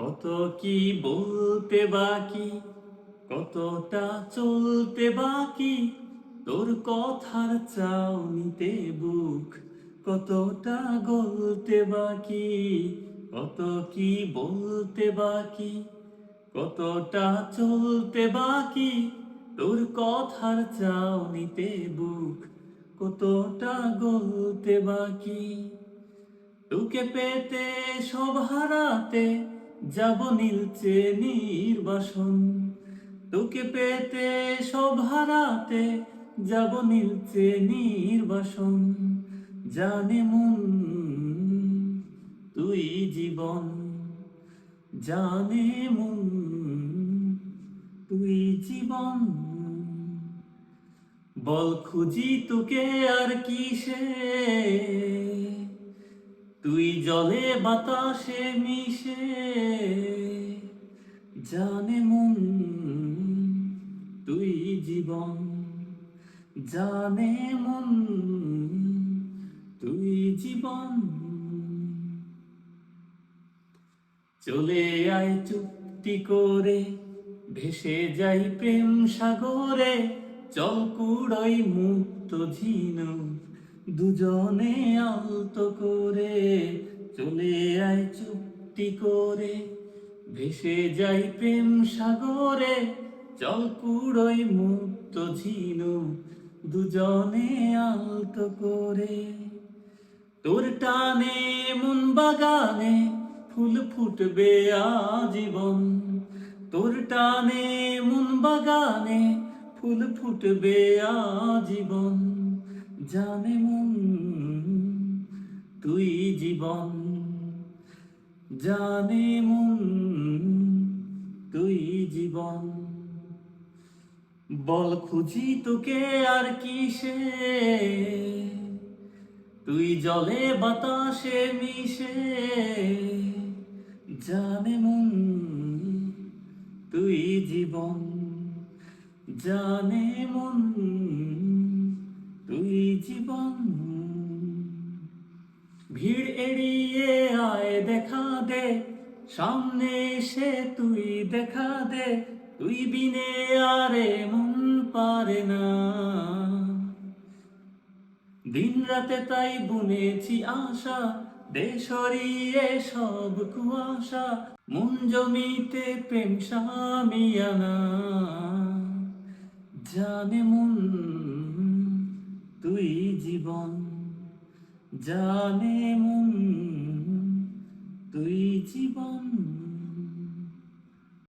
কত কি বলতে বাকি, কতটা চলতে বাকি, তোর কথার চাউনিতে বুক কতটা গলতে বাকি। কত কি বলতে বাকি, কতটা চলতে বাকি, তোর কথার চাউনিতে বুক কতটা গলতে বাকি। তোকে পেতে সব হারাতে যাব নীলচে নির্বাসন। তোকে পেতে সব হারাতে যাব নীলচে নির্বাসন। জানে মন তুই জীবন, জানে মন তুই জীবন। বল খুঁজি তোকে আর কিসে, তুই জলে বাতাসে মিশে। জানে মন তুই জীবন, জানে মন তুই জীবন। চলে আয় চুক্তি করে, ভেসে যাই প্রেম সাগরে। চল কুড়াই মুক্ত ঝিনুক দুজনে আলতো করে। চলে আয় চুক্তি করে, ভেসে যাই প্রেম সাগরে। চল কুড়াই মুক্ত ঝিনুক দুজনে আলতো করে। তোর টানে মন বাগানে ফুল ফুটবে আজীবন। তোর টানে মন বাগানে ফুল ফুটবে আজীবন। জানে মন তুই জীবন, জানে মন তুই জীবন। বল খুঁজি তোকে আর কিসে, তুই জলে বাতাসে মিশে। জানে মন তুই জীবন, জানে মন তুই জীবন। ভিড় এড়িয়ে আয় দেখা দে, সামনে এসে তুই দেখা দে। তুই বিনে আরে মন পারে না। দিন রাতে তাই বুনেছি আশা, দেশরিয়ে সব কুয়াশা। মন জমিতে প্রেম সামিয়ানা। জানে মন তুই জীবন, জানে মন তুই জীবন।